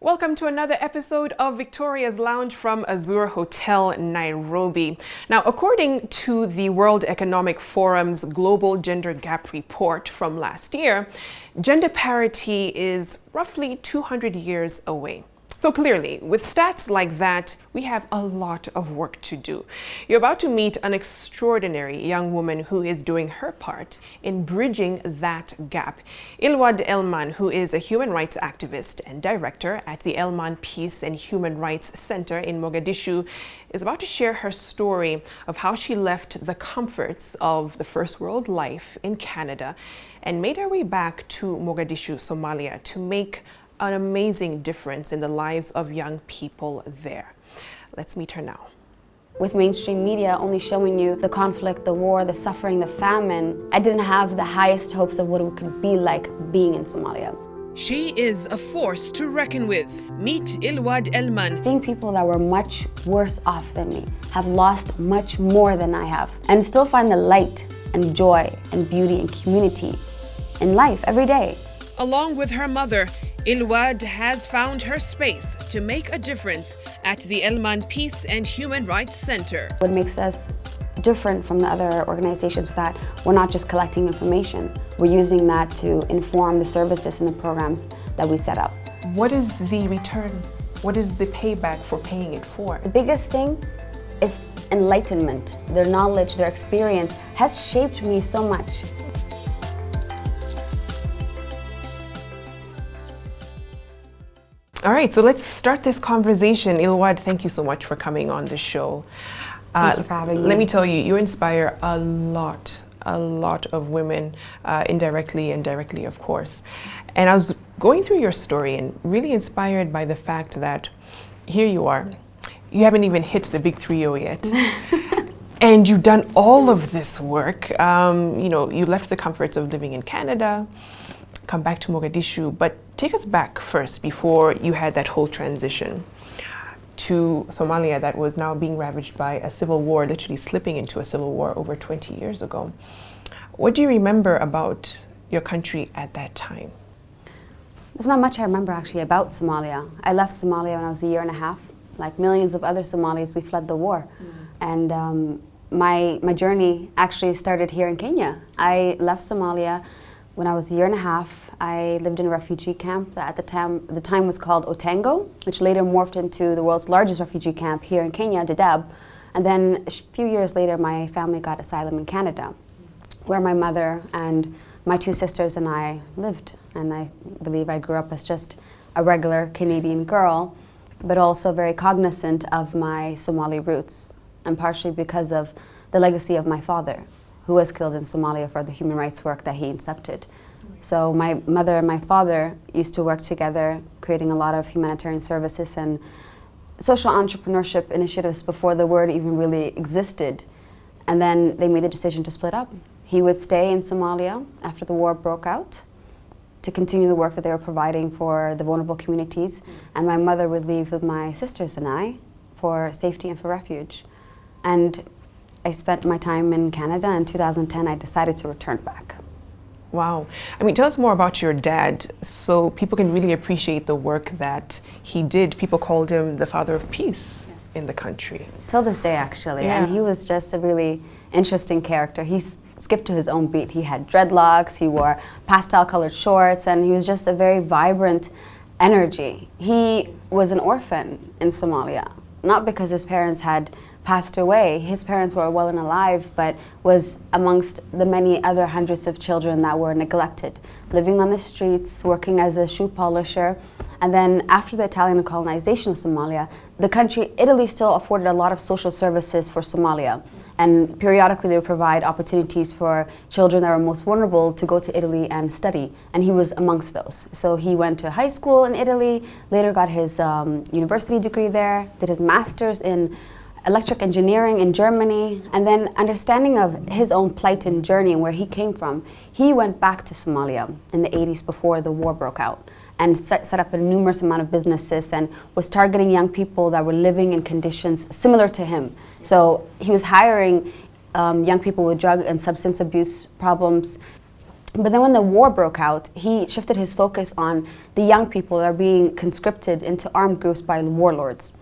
Welcome to another episode of Victoria's Lounge from AZURE Hotel, Nairobi. Now, according to the World Economic Forum's Global Gender Gap Report from last year, gender parity is roughly 200 years away. So clearly, with stats like that, we have a lot of work to do. You're about to meet an extraordinary young woman who is doing her part in bridging that gap. Ilwad Elman, who is a human rights activist and director at the Elman Peace and Human Rights Center in Mogadishu, is about to share her story of how she left the comforts of the first world life in Canada and made her way back to Mogadishu, Somalia, to make an amazing difference in the lives of young people there. Let's meet her now. With mainstream media only showing you the conflict, the war, the suffering, the famine, I didn't have the highest hopes of what it could be like being in Somalia. She is a force to reckon with. Meet Ilwad Elman. Seeing people that were much worse off than me, have lost much more than I have, and still find the light and joy and beauty and community in life every day. Along with her mother, Ilwad has found her space to make a difference at the Elman Peace and Human Rights Center. What makes us different from the other organizations is that we're not just collecting information. We're using that to inform the services and the programs that we set up. What is the return? What is the payback for paying it for? The biggest thing is enlightenment. Their knowledge, their experience has shaped me so much. All right, so let's start this conversation. Ilwad, thank you so much for coming on the show. Thank you for having me. Let me tell you, you inspire a lot of women, indirectly and directly, of course. And I was going through your story and really inspired by the fact that here you are. You haven't even hit the big 3-0 yet. And you've done all of this work. You left the comforts of living in Canada, come back to Mogadishu, but take us back first before you had that whole transition to Somalia that was now being ravaged by a civil war, literally slipping into a civil war over 20 years ago. What do you remember about your country at that time? There's not much I remember actually about Somalia. I left Somalia when I was a year and a half. Like millions of other Somalis, we fled the war. And my journey actually started here in Kenya. I left Somalia when I was a year and a half. I lived in a refugee camp that at the time was called Onyango, which later morphed into the world's largest refugee camp here in Kenya, Dadaab. And then a few years later, my family got asylum in Canada, where my mother and my 2 sisters and I lived. And I believe I grew up as just a regular Canadian girl, but also very cognizant of my Somali roots, and partially because of the legacy of my father, who was killed in Somalia for the human rights work that he incepted. So my mother and my father used to work together, creating a lot of humanitarian services and social entrepreneurship initiatives before the word even really existed. And then they made the decision to split up. He would stay in Somalia after the war broke out to continue the work that they were providing for the vulnerable communities. And my mother would leave with my sisters and I for safety and for refuge. And I spent my time in Canada. In 2010, I decided to return back. Wow. I mean, tell us more about your dad so people can really appreciate the work that he did. People called him the father of peace in the country. Till this day, actually. Yeah. And he was just a really interesting character. He skipped to his own beat. He had dreadlocks, he wore pastel-colored shorts, and he was just a very vibrant energy. He was an orphan in Somalia, not because his parents had passed away. His parents were well and alive, but was amongst the many other hundreds of children that were neglected, living on the streets, working as a shoe polisher. And then after the Italian colonization of Somalia, the country, Italy, still afforded a lot of social services for Somalia. And periodically they would provide opportunities for children that were most vulnerable to go to Italy and study. And he was amongst those. So he went to high school in Italy, later got his university degree there, did his master's in electric engineering in Germany, and then understanding of his own plight and journey and where he came from, he went back to Somalia in the 80s before the war broke out and set up a numerous amount of businesses and was targeting young people that were living in conditions similar to him. So he was hiring young people with drug and substance abuse problems, But then when the war broke out, he shifted his focus on the young people that are being conscripted into armed groups by warlords.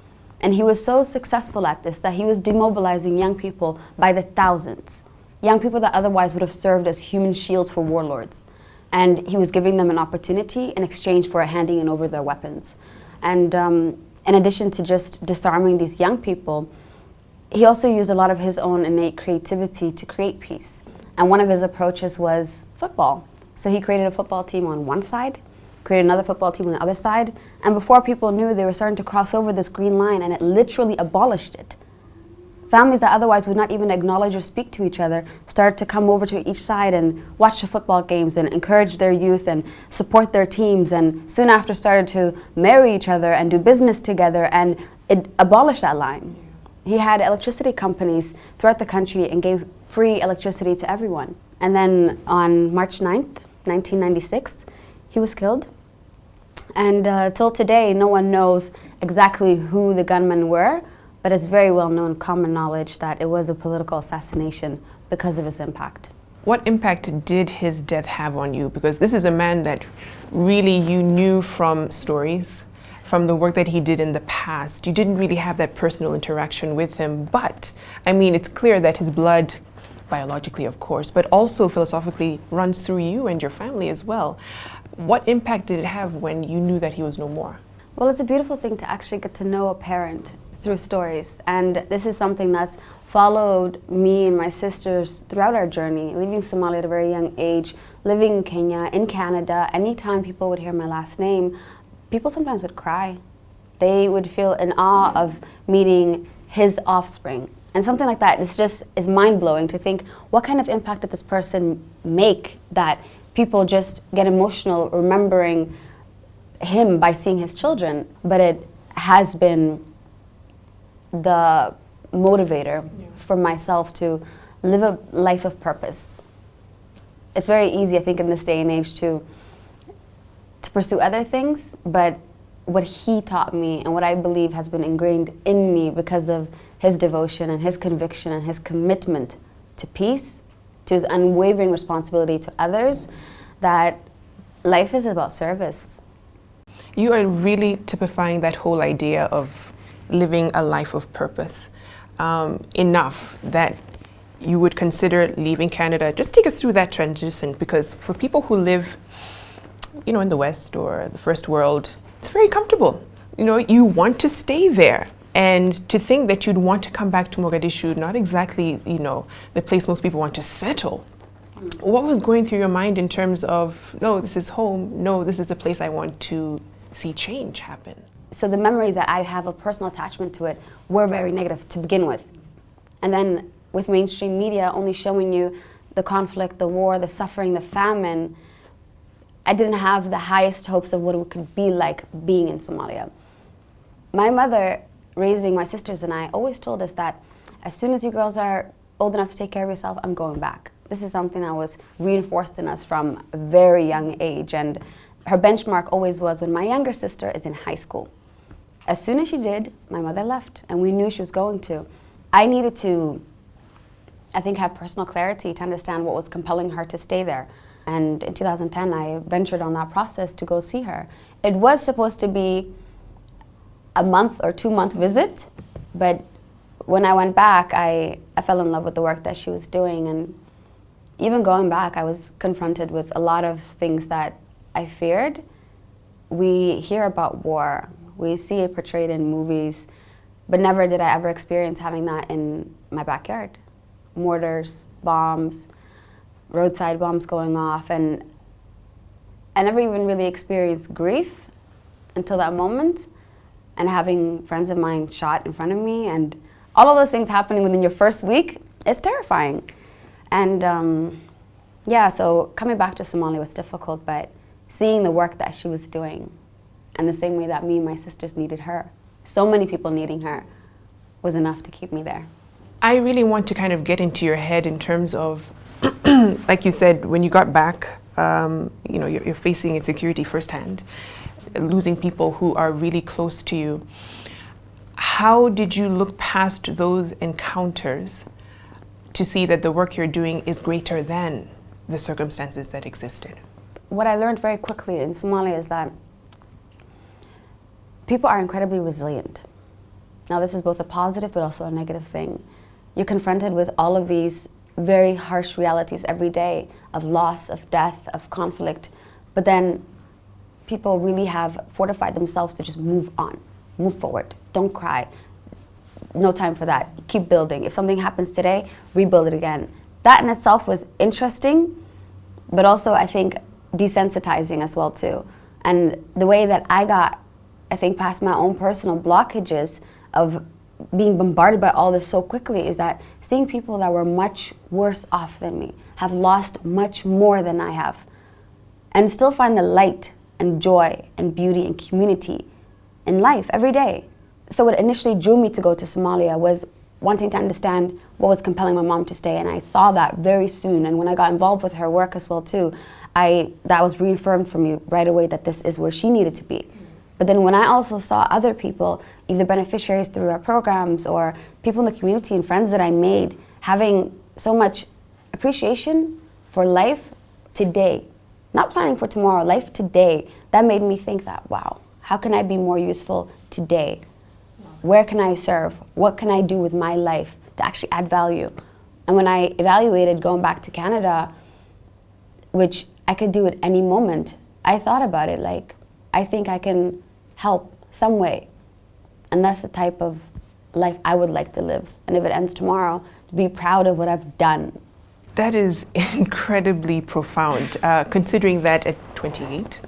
And he was so successful at this that he was demobilizing young people by the thousands. Young people that otherwise would have served as human shields for warlords. And he was giving them an opportunity in exchange for handing over their weapons. And in addition to just disarming these young people, he also used a lot of his own innate creativity to create peace. And one of his approaches was football. So he created a football team on one side, created another football team on the other side, and before people knew, they were starting to cross over this green line, and it literally abolished it. Families that otherwise would not even acknowledge or speak to each other started to come over to each side and watch the football games and encourage their youth and support their teams, and soon after started to marry each other and do business together, and it abolished that line. He had electricity companies throughout the country and gave free electricity to everyone. And then on March 9th, 1996, he was killed. And till today, no one knows exactly who the gunmen were, but it's very well known, common knowledge, that it was a political assassination because of his impact. What impact did his death have on you? Because this is a man that really you knew from stories, from the work that he did in the past. You didn't really have that personal interaction with him, but I mean, it's clear that his blood, biologically of course, but also philosophically runs through you and your family as well. What impact did it have when you knew that he was no more? Well, it's a beautiful thing to actually get to know a parent through stories, and this is something that's followed me and my sisters throughout our journey, leaving Somalia at a very young age, living in Kenya, in Canada. Anytime people would hear my last name, people sometimes would cry. They would feel in awe of meeting his offspring. And something like that is mind-blowing to think, what kind of impact did this person make that people just get emotional remembering him by seeing his children? But it has been the motivator for myself to live a life of purpose. It's very easy, I think, in this day and age to pursue other things, but what he taught me and what I believe has been ingrained in me because of his devotion and his conviction and his commitment to peace, to his unwavering responsibility to others, that life is about service. You are really typifying that whole idea of living a life of purpose, enough that you would consider leaving Canada. Just take us through that transition, because for people who live, you know, in the West or the first world, it's very comfortable. You know, you want to stay there. And to think that you'd want to come back to Mogadishu, not exactly, you know, the place most people want to settle. What was going through your mind in terms of, no, this is home, no, this is the place I want to see change happen? So the memories that I have of personal attachment to it were very negative to begin with. And then with mainstream media only showing you the conflict, the war, the suffering, the famine, I didn't have the highest hopes of what it could be like being in Somalia. My mother, raising my sisters and I, always told us that as soon as you girls are old enough to take care of yourself, I'm going back. This is something that was reinforced in us from a very young age, and her benchmark always was when my younger sister is in high school. As soon as she did, my mother left, and we knew she was going to. I needed to, I think, have personal clarity to understand what was compelling her to stay there. And in 2010, I ventured on that process to go see her. It was supposed to be a month or 2 month visit, but when I went back, I fell in love with the work that she was doing. And even going back, I was confronted with a lot of things that I feared. We hear about war, we see it portrayed in movies, but never did I ever experience having that in my backyard. Mortars, bombs, roadside bombs going off, and I never even really experienced grief until that moment, and having friends of mine shot in front of me, and all of those things happening within your first week, it's terrifying. And yeah, so coming back to Somalia was difficult, but seeing the work that she was doing, and the same way that me and my sisters needed her, so many people needing her, was enough to keep me there. I really want to kind of get into your head in terms of, like you said, when you got back, you know, you're facing insecurity firsthand, losing people who are really close to you. How did you look past those encounters to see that the work you're doing is greater than the circumstances that existed? What I learned very quickly in Somalia is that people are incredibly resilient. Now, this is both a positive but also a negative thing. You're confronted with all of these very harsh realities every day of loss, of death, of conflict, but then people really have fortified themselves to just move on, move forward, don't cry. No time for that. Keep building. If something happens today, rebuild it again. That in itself was interesting, but also I think desensitizing as well too. And the way that I got, I think, past my own personal blockages of being bombarded by all this so quickly is that seeing people that were much worse off than me, have lost much more than I have, and still find the light and joy and beauty and community in life every day. So what initially drew me to go to Somalia was wanting to understand what was compelling my mom to stay, and I saw that very soon. And when I got involved with her work as well too, that was reaffirmed for me right away that this is where she needed to be. But then when I also saw other people, either beneficiaries through our programs or people in the community and friends that I made, having so much appreciation for life today, not planning for tomorrow, life today, that made me think that, wow, how can I be more useful today? Where can I serve? What can I do with my life to actually add value? And when I evaluated going back to Canada, which I could do at any moment, I thought about it like, I think I can help some way. And that's the type of life I would like to live. And if it ends tomorrow, to be proud of what I've done. That is incredibly profound, considering that at 28,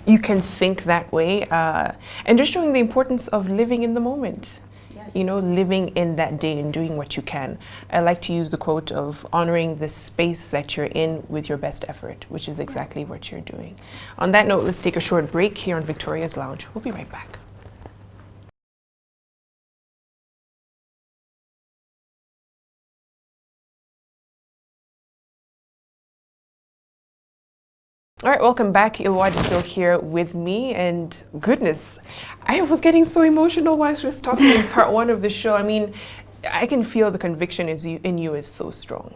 you can think that way, and just showing the importance of living in the moment. Yes. You know, living in that day and doing what you can. I like to use the quote of honoring the space that you're in with your best effort, which is exactly yes. what you're doing. On that note, let's take a short break here on Victoria's Lounge. We'll be right back. All right, welcome back. Ilwad is still here with me, and goodness, I was getting so emotional while I was talking in part one of the show. I mean, I can feel the conviction in you is so strong,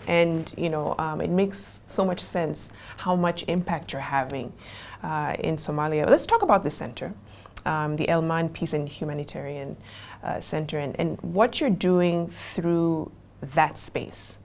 and you know, it makes so much sense how much impact you're having in Somalia. Let's talk about the center, the Elman Peace and Humanitarian Center, and what you're doing through that space.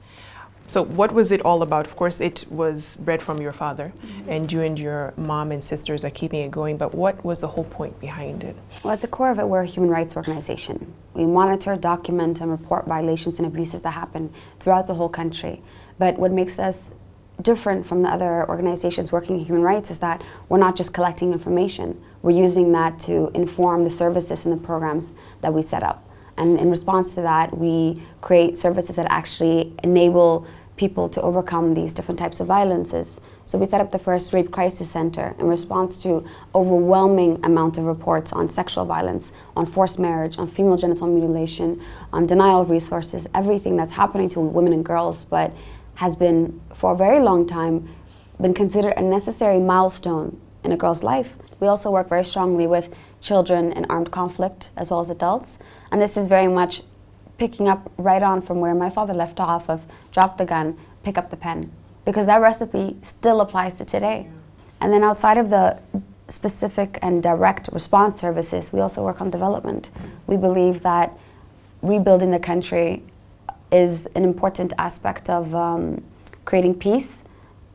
So what was it all about? Of course, it was bred from your father, mm-hmm. and you and your mom and sisters are keeping it going, but what was the whole point behind it? Well, at the core of it, we're a human rights organization. We monitor, document, and report violations and abuses that happen throughout the whole country. But what makes us different from the other organizations working in human rights is that we're not just collecting information. We're using that to inform the services and the programs that we set up. And in response to that, we create services that actually enable people to overcome these different types of violences. So we set up the first rape crisis center in response to overwhelming amount of reports on sexual violence, on forced marriage, on female genital mutilation, on denial of resources, everything that's happening to women and girls, but has been, for a very long time, been considered a necessary milestone in a girl's life. We also work very strongly with children in armed conflict as well as adults. And this is very much picking up right on from where my father left off of drop the gun, pick up the pen. Because that recipe still applies to today. Yeah. And then outside of the specific and direct response services, we also work on development. We believe that rebuilding the country is an important aspect of creating peace.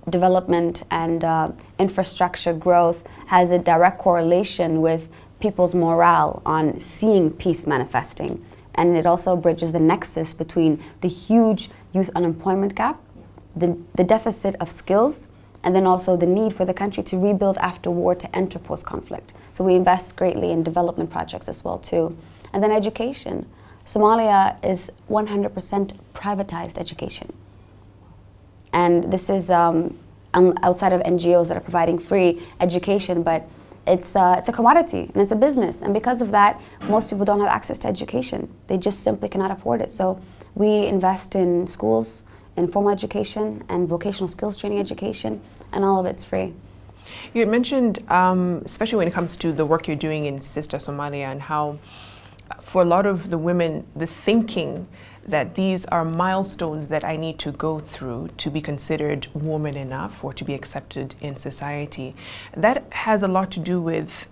Development and infrastructure growth has a direct correlation with people's morale on seeing peace manifesting. And it also bridges the nexus between the huge youth unemployment gap, the deficit of skills, and then also the need for the country to rebuild after war to enter post-conflict. So we invest greatly in development projects as well too. And then education. Somalia is 100% privatized education. And this is outside of NGOs that are providing free education, but it's a commodity and it's a business. And because of that, most people don't have access to education. They just simply cannot afford it. So we invest in schools, in formal education and vocational skills training education, and all of it's free. You had mentioned, especially when it comes to the work you're doing in Sister Somalia, and how for a lot of the women, the thinking that these are milestones that I need to go through to be considered woman enough or to be accepted in society. That has a lot to do with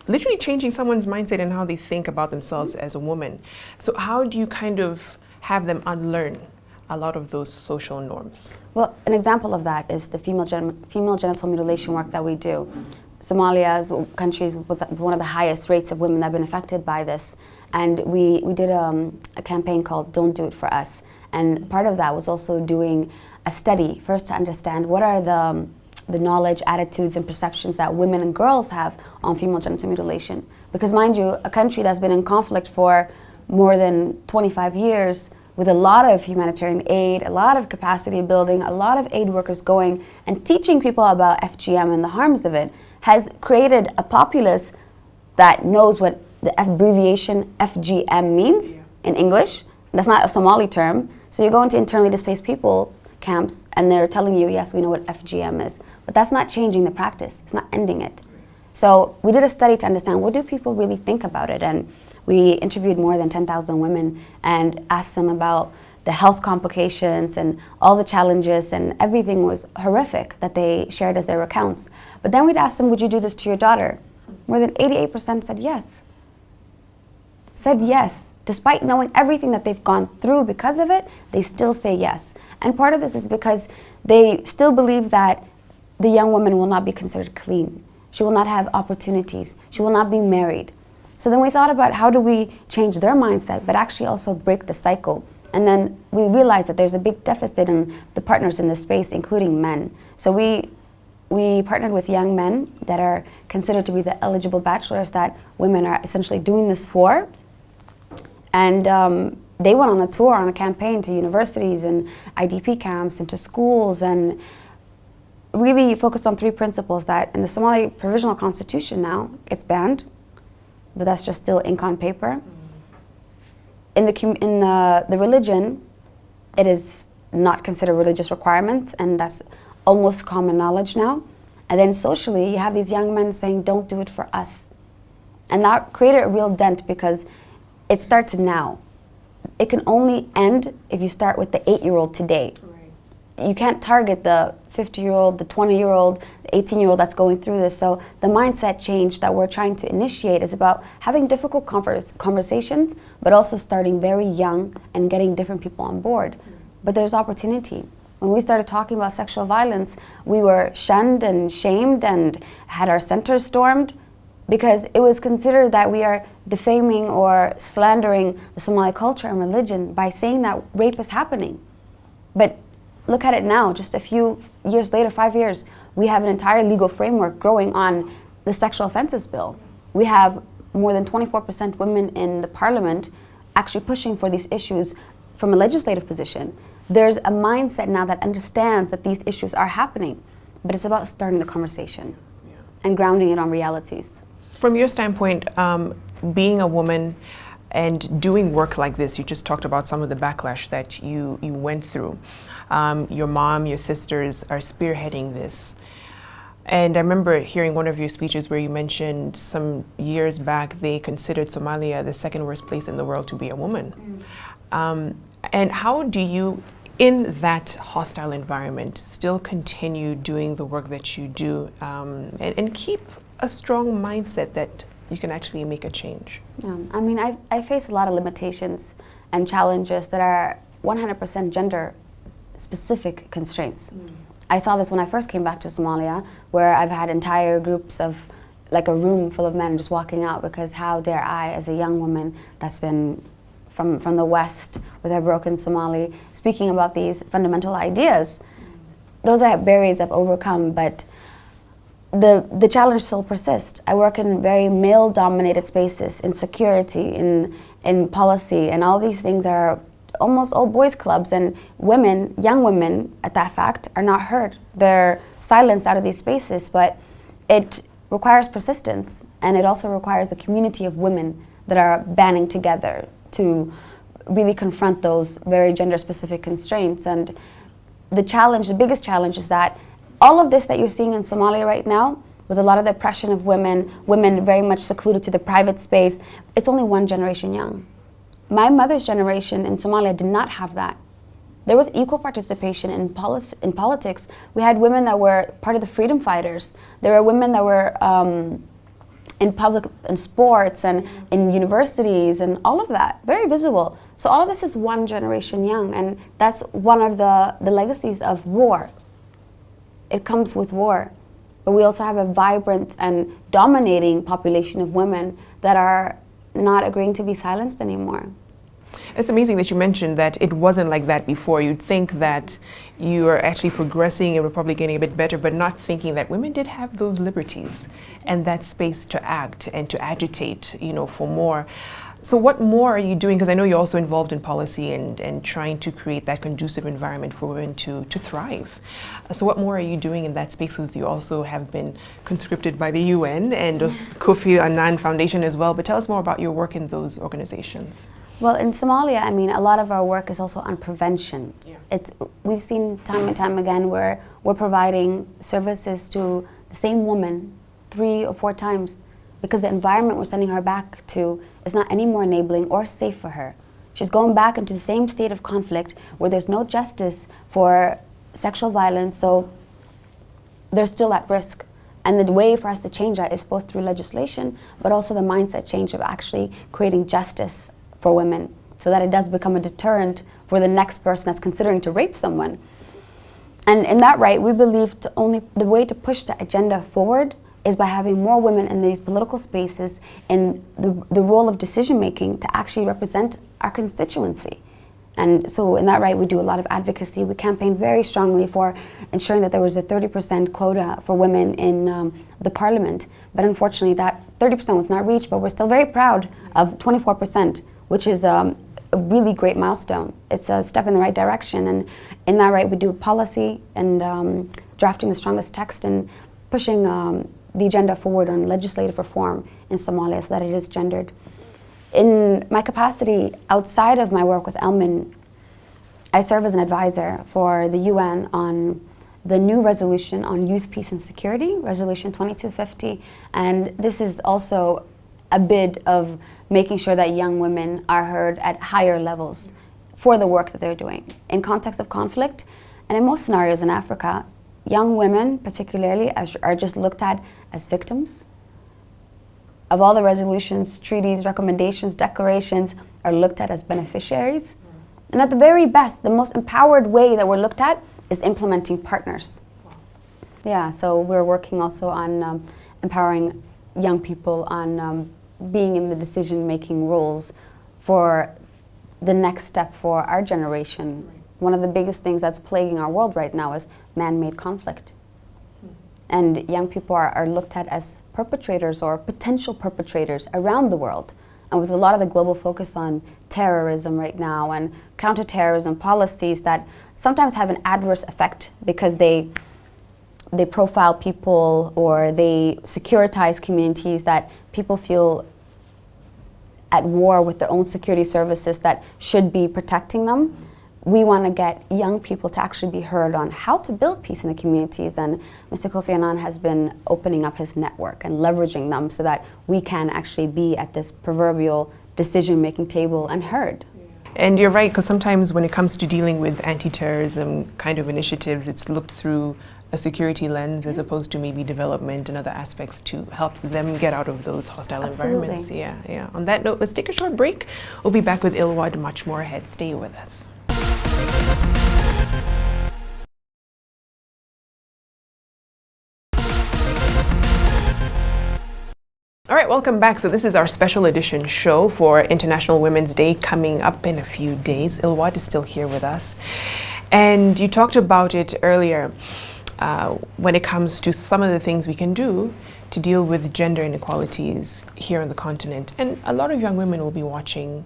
literally changing someone's mindset and how they think about themselves as a woman. So how do you kind of have them unlearn a lot of those social norms? Well, an example of that is the female genital mutilation work that we do. Somalia is countries with one of the highest rates of women that have been affected by this. And we did a campaign called Don't Do It For Us. And part of that was also doing a study, first to understand what are the knowledge, attitudes, and perceptions that women and girls have on female genital mutilation. Because mind you, a country that's been in conflict for more than 25 years, with a lot of humanitarian aid, a lot of capacity building, a lot of aid workers going and teaching people about FGM and the harms of it, has created a populace that knows what the abbreviation FGM means in English. That's not a Somali term. So you go into internally displaced people's camps and they're telling you, yes, we know what FGM is. But that's not changing the practice. It's not ending it. So we did a study to understand, what do people really think about it? And we interviewed more than 10,000 women and asked them about the health complications and all the challenges, and everything was horrific that they shared as their accounts. But then we'd ask them, would you do this to your daughter? More than 88% said yes. Said yes. Despite knowing everything that they've gone through because of it, they still say yes. And part of this is because they still believe that the young woman will not be considered clean. She will not have opportunities. She will not be married. So then we thought about how do we change their mindset, but actually also break the cycle. And then we realized that there's a big deficit in the partners in this space, including men. So we partnered with young men that are considered to be the eligible bachelors that women are essentially doing this for. And they went on a tour, on a campaign to universities and IDP camps and to schools, and really focused on three principles that in the Somali Provisional Constitution now, it's banned, but that's just still ink on paper. In the religion, it is not considered religious requirements, and that's almost common knowledge now. And then socially, you have these young men saying, don't do it for us. And that created a real dent because it starts now. It can only end if you start with the 8-year-old today. Right. You can't target the 50-year-old, the 20-year-old, the 18-year-old that's going through this. So the mindset change that we're trying to initiate is about having difficult conversations, but also starting very young and getting different people on board. But there's opportunity. When we started talking about sexual violence, we were shunned and shamed and had our centers stormed because it was considered that we are defaming or slandering the Somali culture and religion by saying that rape is happening. But look at it now, just a few years later, 5 years, we have an entire legal framework growing on the sexual offenses bill. We have more than 24% women in the parliament actually pushing for these issues from a legislative position. There's a mindset now that understands that these issues are happening, but it's about starting the conversation and grounding it on realities. From your standpoint, being a woman and doing work like this, you just talked about some of the backlash that you went through. Your mom, your sisters are spearheading this. And I remember hearing one of your speeches where you mentioned some years back they considered Somalia the second worst place in the world to be a woman. And how do you, in that hostile environment, still continue doing the work that you do and keep a strong mindset that you can actually make a change? Yeah, I mean, I face a lot of limitations and challenges that are 100% gender-specific constraints. I saw this when I first came back to Somalia, where I've had entire groups of, like a room full of men just walking out because how dare I, as a young woman that's been from the West with her broken Somali, speaking about these fundamental ideas. Those are barriers I've overcome, but the challenge still persists. I work in very male-dominated spaces, in security, in policy, and all these things are almost all boys' clubs, and women, young women at that fact, are not heard. They're silenced out of these spaces, but it requires persistence, and it also requires a community of women that are banding together to really confront those very gender-specific constraints. And the challenge, the biggest challenge, is that all of this that you're seeing in Somalia right now, with a lot of the oppression of women, women very much secluded to the private space, it's only one generation young. my mother's generation in Somalia did not have that. There was equal participation in politics. We had women that were part of the freedom fighters. There were women that were in sports and in universities and all of that, very visible. So all of this is one generation young, and that's one of the legacies of war. It comes with war. But we also have a vibrant and dominating population of women that are not agreeing to be silenced anymore. It's amazing that you mentioned that it wasn't like that before. You'd think that you are actually progressing and we're probably getting a bit better, but not thinking that women did have those liberties and that space to act and to agitate, for more. So what more are you doing? Because I know you're also involved in policy and trying to create that conducive environment for women to thrive. So what more are you doing in that space? Because you also have been conscripted by the UN and Kofi Annan Foundation as well. But tell us more about your work in those organizations. Well, in Somalia, a lot of our work is also on prevention. Yeah. We've seen time and time again where we're providing services to the same woman 3 or 4 times because the environment we're sending her back to is not any more enabling or safe for her. She's going back into the same state of conflict where there's no justice for sexual violence, so they're still at risk. And the way for us to change that is both through legislation, but also the mindset change of actually creating justice for women so that it does become a deterrent for the next person that's considering to rape someone. And in that right, we believe the way to push the agenda forward is by having more women in these political spaces in the role of decision making to actually represent our constituency. And so in that right, we do a lot of advocacy. We campaign very strongly for ensuring that there was a 30% quota for women in the parliament. But unfortunately, that 30% was not reached, but we're still very proud of 24%, which is a really great milestone. It's a step in the right direction. And in that right, we do policy and drafting the strongest text and pushing the agenda forward on legislative reform in Somalia so that it is gendered. In my capacity outside of my work with Elman, I serve as an advisor for the UN on the new resolution on youth, peace and security, Resolution 2250. And this is also a bid of making sure that young women are heard at higher levels for the work that they're doing. In context of conflict, and in most scenarios in Africa, young women particularly are just looked at as victims. Of all the resolutions, treaties, recommendations, declarations are looked at as beneficiaries. And at the very best, the most empowered way that we're looked at is implementing partners. Yeah, so we're working also on empowering young people on being in the decision-making roles for the next step for our generation. Right. One of the biggest things that's plaguing our world right now is man-made conflict. And young people are looked at as perpetrators or potential perpetrators around the world. And with a lot of the global focus on terrorism right now and counterterrorism policies that sometimes have an adverse effect because they profile people or they securitize communities that people feel at war with their own security services that should be protecting them. We want to get young people to actually be heard on how to build peace in the communities, and Mr. Kofi Annan has been opening up his network and leveraging them so that we can actually be at this proverbial decision-making table and heard. And you're right, because sometimes when it comes to dealing with anti-terrorism kind of initiatives, it's looked through a security lens as opposed to maybe development and other aspects to help them get out of those hostile environments. Yeah. On that note, let's take a short break. We'll be back with Ilwad much more ahead. Stay with us. All right, welcome back. So this is our special edition show for International Women's Day coming up in a few days. Ilwad is still here with us. And you talked about it earlier when it comes to some of the things we can do to deal with gender inequalities here on the continent. And a lot of young women will be watching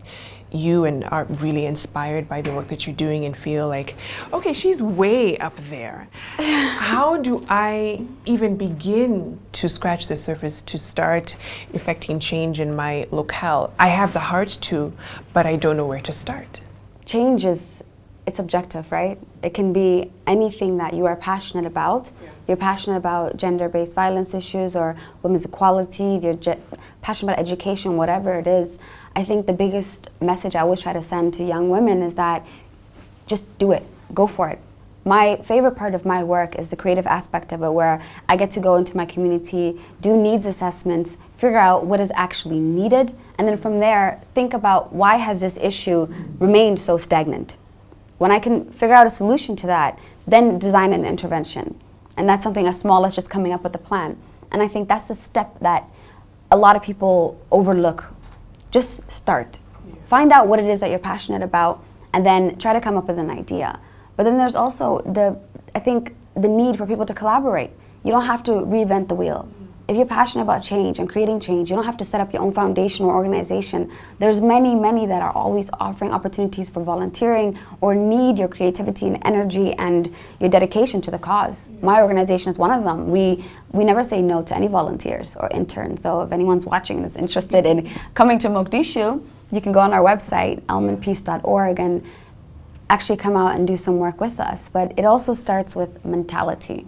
you and are really inspired by the work that you're doing and feel like, okay, she's way up there. How do I even begin to scratch the surface to start effecting change in my locale? I have the heart to, but I don't know where to start. Change is it's objective, right? It can be anything that you are passionate about. Yeah. You're passionate about gender-based violence issues or women's equality, you're passionate about education, whatever it is. I think the biggest message I always try to send to young women is that just do it, go for it. My favorite part of my work is the creative aspect of it, where I get to go into my community, do needs assessments, figure out what is actually needed, and then from there, think about why has this issue remained so stagnant. When I can figure out a solution to that, then design an intervention. And that's something as small as just coming up with a plan. And I think that's the step that a lot of people overlook. Just start. Yeah. Find out what it is that you're passionate about, and then try to come up with an idea. But then there's also I think the need for people to collaborate. You don't have to reinvent the wheel. If you're passionate about change and creating change, you don't have to set up your own foundation or organization. There's many, many that are always offering opportunities for volunteering or need your creativity and energy and your dedication to the cause. Yeah. My organization is one of them. We never say no to any volunteers or interns. So if anyone's watching and is interested in coming to Mogadishu, you can go on our website, elmanpeace.org, and actually come out and do some work with us. But it also starts with mentality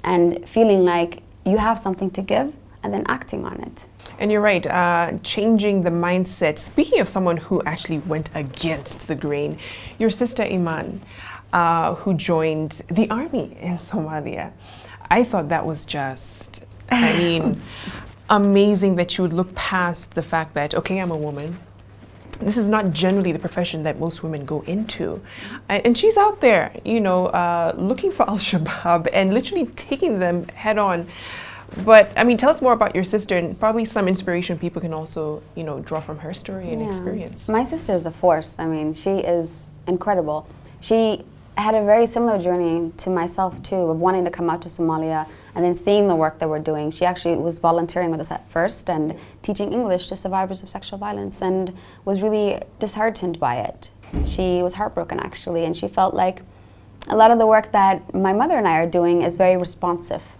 and feeling like you have something to give and then acting on it. And you're right, changing the mindset. Speaking of someone who actually went against the grain, your sister Iman, who joined the army in Somalia. I thought that was just, I mean, amazing that you would look past the fact that, okay, I'm a woman. This is not generally the profession that most women go into. And she's out there, you know, looking for Al-Shabaab and literally taking them head on. But, I mean, tell us more about your sister and probably some inspiration people can also, you know, draw from her story and experience. My sister is a force. I mean, she is incredible. She had a very similar journey to myself, too, of wanting to come out to Somalia and then seeing the work that we're doing. She actually was volunteering with us at first and teaching English to survivors of sexual violence and was really disheartened by it. She was heartbroken, actually, and she felt like a lot of the work that my mother and I are doing is very responsive.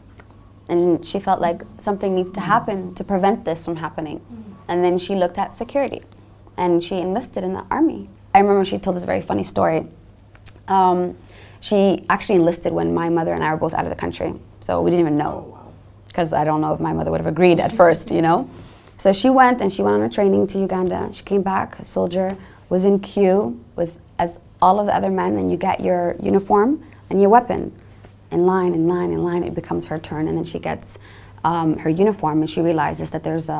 And she felt like something needs to happen to prevent this from happening. And then she looked at security and she enlisted in the army. I remember she told this very funny story. She actually enlisted when my mother and I were both out of the country. So we didn't even know, because I don't know if my mother would have agreed at first, you know. So she went on a training to Uganda. She came back, a soldier, was in queue with as all of the other men, and you get your uniform and your weapon. In line, it becomes her turn, and then she gets her uniform, and she realizes that there's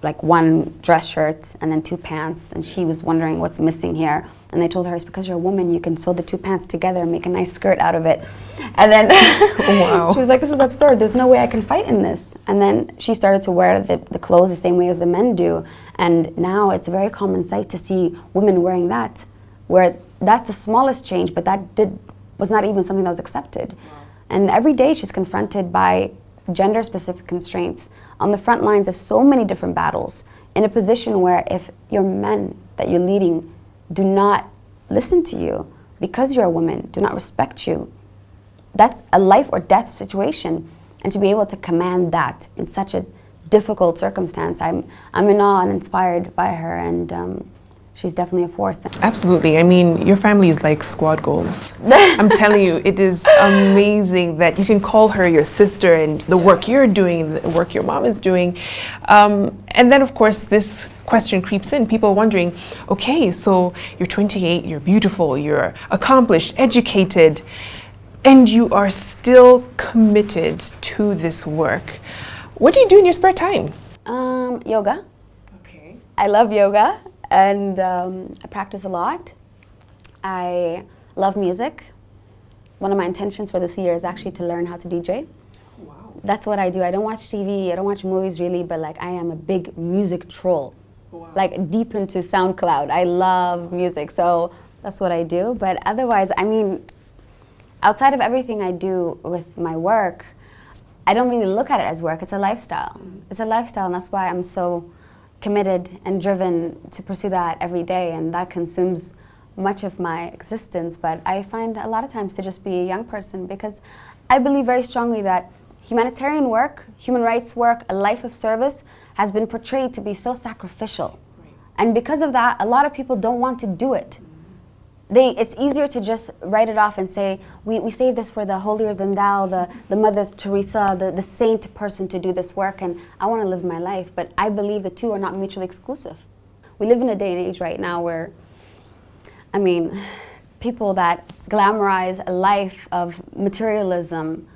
like one dress shirt and then 2 pants, and she was wondering what's missing here. And they told her, it's because you're a woman, you can sew the 2 pants together and make a nice skirt out of it. And then wow. She was like, this is absurd, there's no way I can fight in this. And then she started to wear the clothes the same way as the men do. And now it's a very common sight to see women wearing that, where that's the smallest change, but that was not even something that was accepted. Wow. And every day she's confronted by gender-specific constraints on the front lines of so many different battles, in a position where if your men that you're leading do not listen to you because you're a woman, do not respect you, that's a life or death situation. And to be able to command that in such a difficult circumstance, I'm in awe and inspired by her, and she's definitely a force. Absolutely. I mean, your family is like squad goals. I'm telling you, it is amazing that you can call her your sister, and the work you're doing, the work your mom is doing. And then, of course, this question creeps in. People wondering, okay, so you're 28, you're beautiful, you're accomplished, educated, and you are still committed to this work. What do you do in your spare time? Yoga. Okay. I love yoga. And I practice a lot. I love music. One of my intentions for this year is actually to learn how to DJ. Wow. That's what I do. I don't watch TV, I don't watch movies really, but like I am a big music troll. Wow. Like deep into SoundCloud. I love music, so that's what I do. But otherwise, I mean, outside of everything I do with my work, I don't really look at it as work. It's a lifestyle. Mm-hmm. It's a lifestyle, and that's why I'm so committed and driven to pursue that every day, and that consumes much of my existence. But I find a lot of times to just be a young person, because I believe very strongly that humanitarian work, human rights work, a life of service has been portrayed to be so sacrificial. Right. And because of that, a lot of people don't want to do it. it's easier to just write it off and say, we save this for the holier than thou, the Mother Teresa, the saint person to do this work, and I want to live my life. But I believe the two are not mutually exclusive. We live in a day and age right now where, I mean, people that glamorize a life of materialism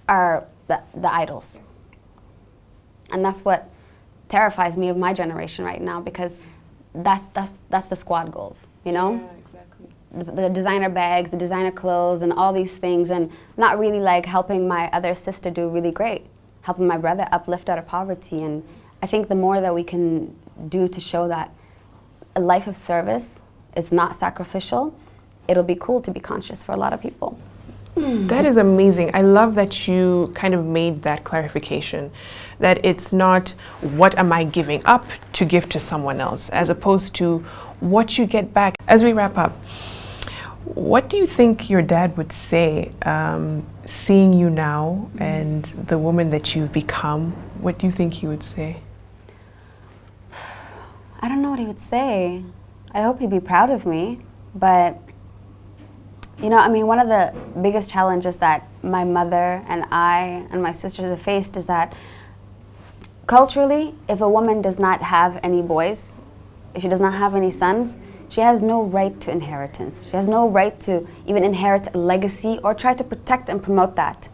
are the idols. And that's what terrifies me of my generation right now, because that's the squad goals, you know? Yeah, exactly. The designer bags, the designer clothes, and all these things, and not really like helping my other sister do really great, helping my brother uplift out of poverty. And I think the more that we can do to show that a life of service is not sacrificial, it'll be cool to be conscious for a lot of people. That is amazing. I love that you kind of made that clarification, that it's not what am I giving up to give to someone else, as opposed to what you get back. As we wrap up, what do you think your dad would say, seeing you now and the woman that you've become? What do you think he would say? I don't know what he would say. I hope he'd be proud of me, but you know, I mean, one of the biggest challenges that my mother and I and my sisters have faced is that culturally, if a woman does not have any boys, if she does not have any sons, she has no right to inheritance. She has no right to even inherit a legacy or try to protect and promote that.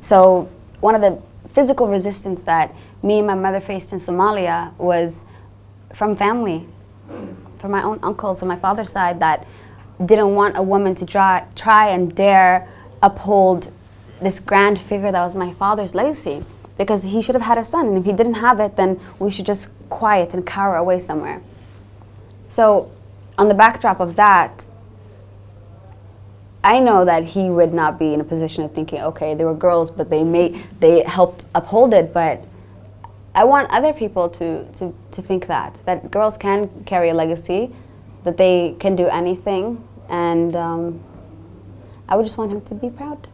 So one of the physical resistance that me and my mother faced in Somalia was from family, from my own uncles on my father's side that didn't want a woman to try and dare uphold this grand figure that was my father's legacy, because he should have had a son, and if he didn't have it, then we should just quiet and cower away somewhere. So on the backdrop of that, I know that he would not be in a position of thinking, okay, they were girls, but they helped uphold it, but I want other people to think that girls can carry a legacy, that they can do anything, and I would just want him to be proud.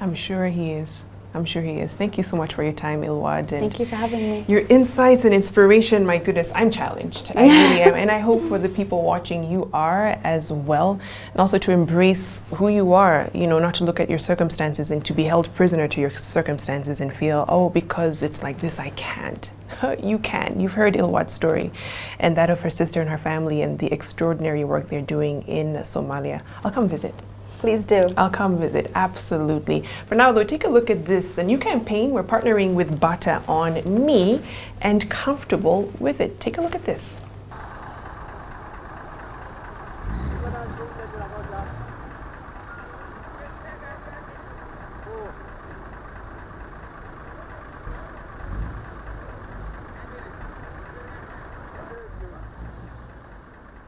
I'm sure he is. I'm sure he is. Thank you so much for your time, Ilwad. And thank you for having me. Your insights and inspiration, my goodness, I'm challenged. I really am. And I hope for the people watching, you are as well. And also to embrace who you are, you know, not to look at your circumstances and to be held prisoner to your circumstances and feel, oh, because it's like this, I can't. You can. You've heard Ilwad's story and that of her sister and her family and the extraordinary work they're doing in Somalia. I'll come visit. Please do. I'll come visit, absolutely. For now though, take a look at this, a new campaign. We're partnering with Bata on Me and Comfortable with It. Take a look at this.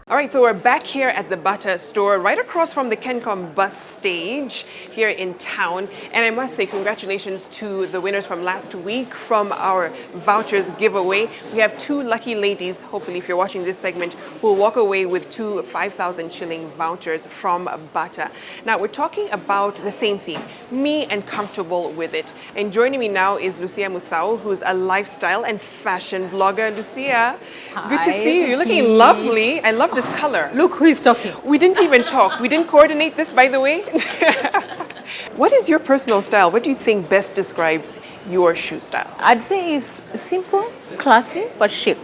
All right, so we're back here at the Bata store, right across from the Kencom bus stage here in town. And I must say congratulations to the winners from last week from our vouchers giveaway. We have two lucky ladies, hopefully if you're watching this segment, who will walk away with two 5,000 shilling vouchers from Bata. Now we're talking about the same theme, me and comfortable with it. And joining me now is Lucia Musau, who's a lifestyle and fashion blogger. Lucia, hi, good to see you. You're looking lovely. I love this color. Look who is talking. We didn't even talk. We didn't coordinate this, by the way. What is your personal style? What do you think best describes your shoe style? I'd say it's simple, classy, but chic.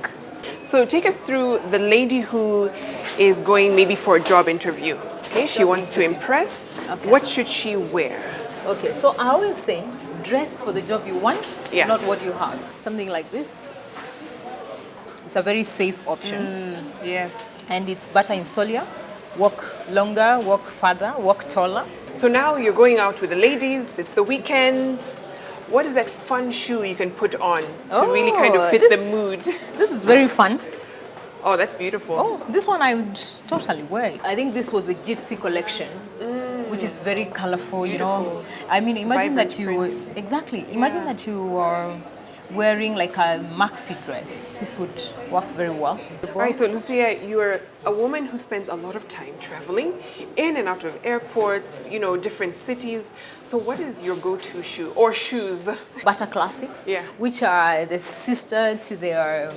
So take us through the lady who is going maybe for a job interview. Okay, she wants to impress. Okay. What should she wear? Okay, so I always say, dress for the job you want, Yeah. not what you have. Something like this. It's a very safe option. Yes. And it's better in solia. Walk longer, walk further, walk taller. So now you're going out with the ladies. It's the weekend. What is that fun shoe you can put on to really kind of fit the mood? This is very fun. Oh, that's beautiful. Oh, this one I would totally wear. I think this was the Gypsy collection, which is very colorful, you know. I mean, imagine Vibrant that you prints. exactly. Imagine that you are wearing like a maxi dress. This would work very well. All right, so Lucia, you're a woman who spends a lot of time traveling in and out of airports, you know, different cities. So what is your go-to shoe or shoes? Bata Classics, Yeah. which are the sister to their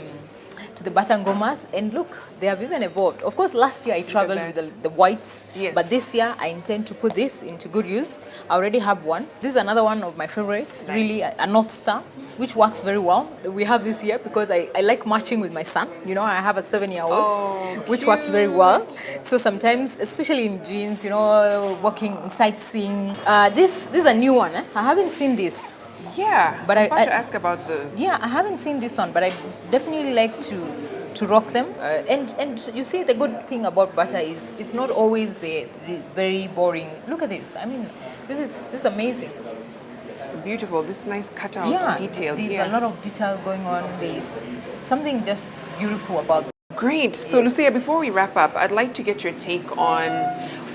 to the batangomas, and look, they have even evolved. Of course, last year I traveled with the whites, Yes. but this year I intend to put this into good use. I already have one. This is another one of my favorites, really a North Star, which works very well. We have this here because I like matching with my son. You know, I have a 7-year-old, which works very well. So sometimes, especially in jeans, you know, walking, sightseeing. This is a new one. I haven't seen this. Yeah, But I was about I- to ask about those. Yeah, I haven't seen this one, but I definitely like to rock them. And you see, the good thing about butter is it's not always the very boring. Look at this. I mean, this is amazing. Beautiful. This nice cutout Yeah, detail there's here. a lot of detail going on. There's something just beautiful about. Great. So, Lucia, before we wrap up, I'd like to get your take on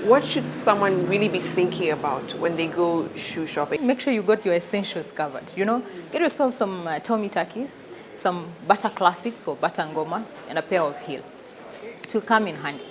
what should someone really be thinking about when they go shoe shopping? Make sure you got your essentials covered. You know, get yourself some Tommy Takis, some butter classics or butter ngomas, and a pair of heel. It will come in handy.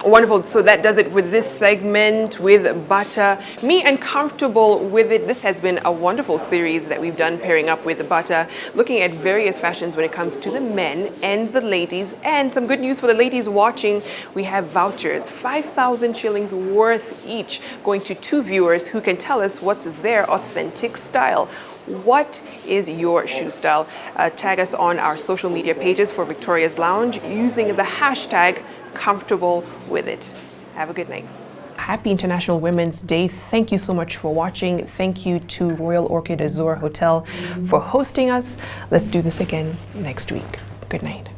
Wonderful. So that does it with this segment with butter. Me and comfortable with it. This has been a wonderful series that we've done pairing up with butter, looking at various fashions when it comes to the men and the ladies. And some good news for the ladies watching. We have vouchers, 5,000 shillings worth each, going to 2 viewers who can tell us what's their authentic style. What is your shoe style? Tag us on our social media pages for Victoria's Lounge using the hashtag comfortable with it. Have a good night. Happy International Women's Day. Thank you so much for watching. Thank you to Royal Orchid AZURE Hotel for hosting us. Let's do this again next week. Good night.